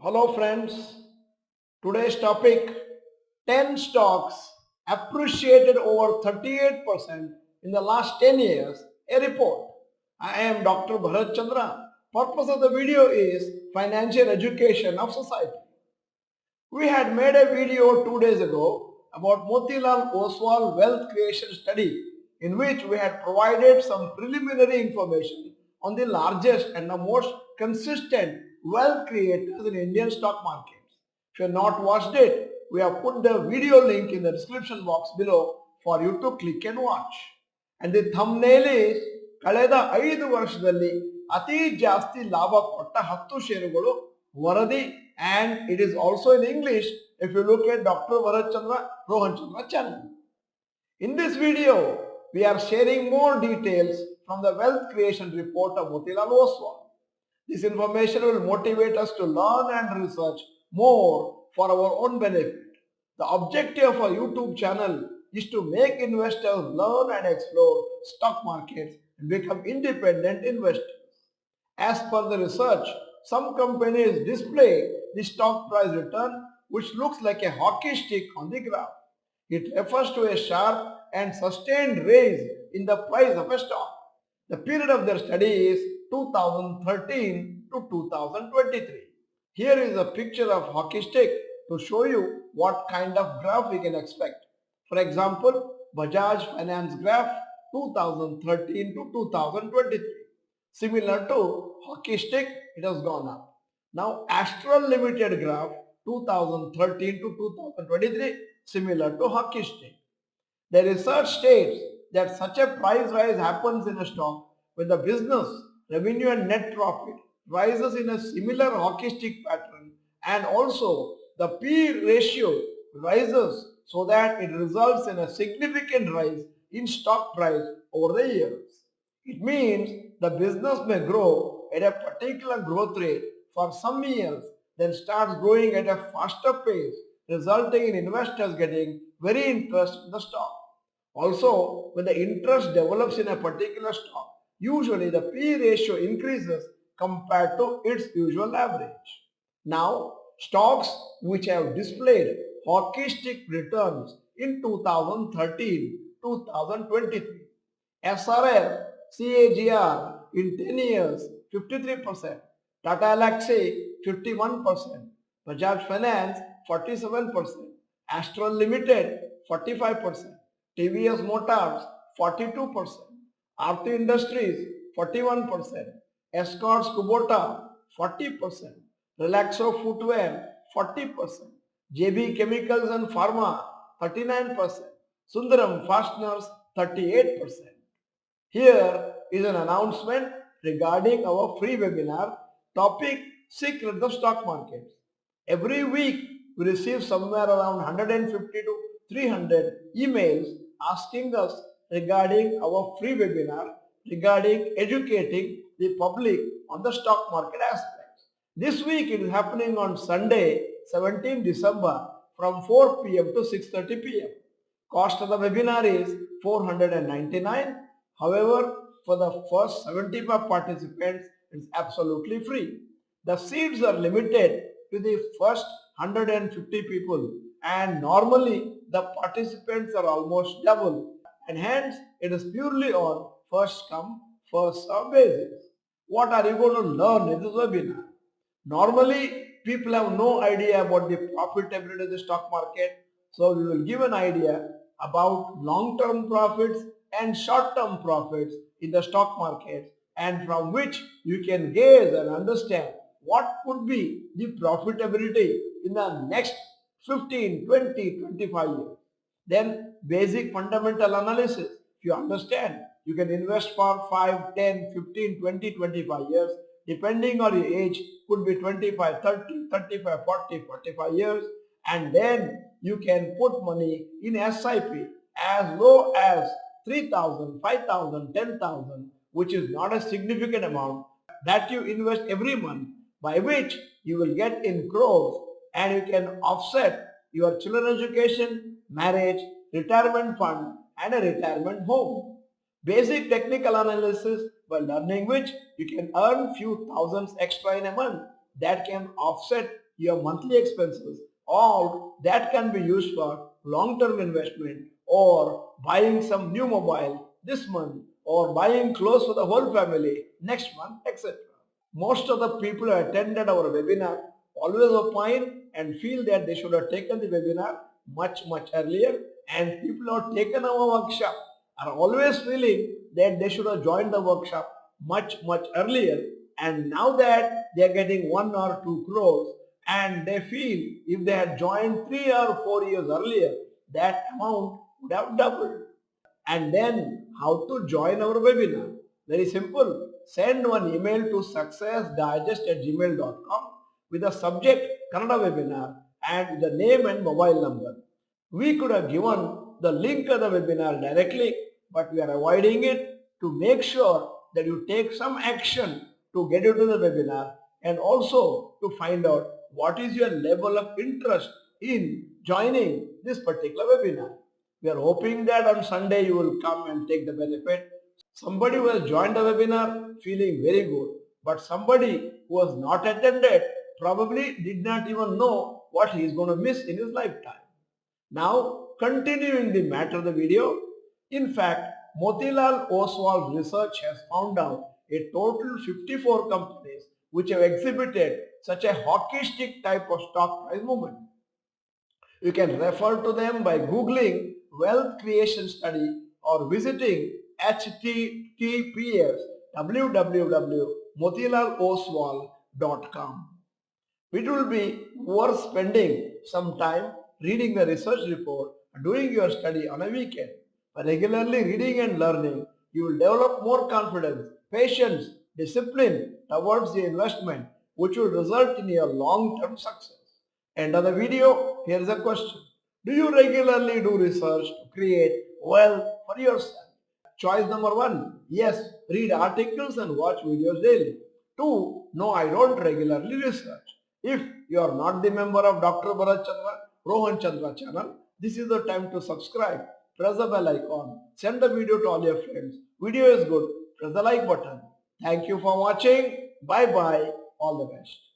Hello friends, today's topic 10 stocks appreciated over 38% in the last 10 years, a report. I am Dr. Bharath Chandra. Purpose of the video is financial education of society. We had made a video 2 days ago about Motilal Oswal wealth creation study in which we had provided some preliminary information on the largest and the most consistent wealth creators in Indian stock markets. If you have not watched it, we have put the video link in the description box below for you to click and watch. And the thumbnail is ಕಳೆದ 5 ವರ್ಷದಲ್ಲಿ ಅತಿ ಜಾಸ್ತಿ ಲಾಭ ಕೊಟ್ಟ 10 ಷೇರುಗಳು ವರದಿ, and it is also in English if you look at Dr. Bharath Chandra Rohan Chandra channel. In this video, we are sharing more details from the wealth creation report of Motilal Oswal. This information will motivate us to learn and research more for our own benefit. The objective of our YouTube channel is to make investors learn and explore stock markets and become independent investors. As per the research, some companies display the stock price return which looks like a hockey stick on the graph. It refers to a sharp and sustained rise in the price of a stock. The period of their study is 2013 to 2023. Here is a picture of hockey stick to show you what kind of graph we can expect. For example, Bajaj Finance graph 2013 to 2023. Similar to hockey stick, it has gone up. Now Astral Limited graph 2013 to 2023, similar to hockey stick. The research states that such a price rise happens in a stock when the business, revenue and net profit rises in a similar hockey stick pattern, and also the P ratio rises so that it results in a significant rise in stock price over the years. It means the business may grow at a particular growth rate for some years, then starts growing at a faster pace, resulting in investors getting very interested in the stock. Also, when the interest develops in a particular stock, usually the P ratio increases compared to its usual average. Now, stocks which have displayed hockey stick returns in 2013-2023. SRF CAGR in 10 years 53%, Tata Elxsi 51%, Bajaj Finance 47%, Astral Limited 45%, TVS Motors 42%, Aarti Industries 41%, Escorts Kubota 40%, Relaxo Footwear 40%, JB Chemicals and Pharma 39%, Sundaram Fasteners 38%. Here is an announcement regarding our free webinar topic Secret of Stock Markets. Every week we receive somewhere around 150 to 300 emails asking us regarding our free webinar regarding educating the public on the stock market aspects. This week it is happening on Sunday 17 December from 4 p.m. to 6:30 p.m. Cost of the webinar is 499. However, for the first 75 participants, it's absolutely free. The seats are limited to the first 150 people, and normally the participants are almost double, and hence it is purely on first come, first serve basis. What are you going to learn in this webinar? Normally, people have no idea about the profitability of the stock market, so we will give an idea about long-term profits and short-term profits in the stock market, and from which you can gauge and understand what could be the profitability in the next 15, 20, 25 years. Then basic fundamental analysis. If you understand, you can invest for 5, 10, 15, 20, 25 years. Depending on your age, could be 25, 30, 35, 40, 45 years. And then you can put money in SIP as low as 3,000, 5,000, 10,000, which is not a significant amount that you invest every month, by which you will get in crores, and you can offset your children education, marriage, retirement fund and a retirement home. Basic technical analysis, by learning which you can earn few thousands extra in a month that can offset your monthly expenses, all that can be used for long-term investment or buying some new mobile this month or buying clothes for the whole family next month, etc. Most of the people who attended our webinar always opine and feel that they should have taken the webinar much earlier, and people who have taken our workshop are always feeling that they should have joined the workshop much earlier, and now that they are getting 1 or 2 crores and they feel if they had joined 3 or 4 years earlier, that amount would have doubled. And then how to join our webinar? Very simple. Send one email to successdigest@gmail.com with the subject Kannada webinar and the name and mobile number. We could have given the link of the webinar directly, but we are avoiding it to make sure that you take some action to get into the webinar and also to find out what is your level of interest in joining this particular webinar. We are hoping that on Sunday you will come and take the benefit. Somebody who has joined the webinar feeling very good, but somebody who has not attended probably did not even know what he is going to miss in his lifetime. Now, continuing the matter of the video, in fact, Motilal Oswal's research has found out a total 54 companies which have exhibited such a hockey stick type of stock price movement. You can refer to them by googling wealth creation study or visiting https www.motilaloswal.com. It will be worth spending some time reading the research report and doing your study on a weekend. By regularly reading and learning, you will develop more confidence, patience, discipline towards the investment, which will result in your long-term success. End of the video, here is a question. Do you regularly do research to create wealth for yourself? Choice number one, yes, read articles and watch videos daily. Two, no, I don't regularly research. If you are not the member of Dr. Bharath Chandra, Rohan Chandra channel, this is the time to subscribe. Press the bell icon. Send the video to all your friends. Video is good. Press the like button. Thank you for watching. Bye bye. All the best.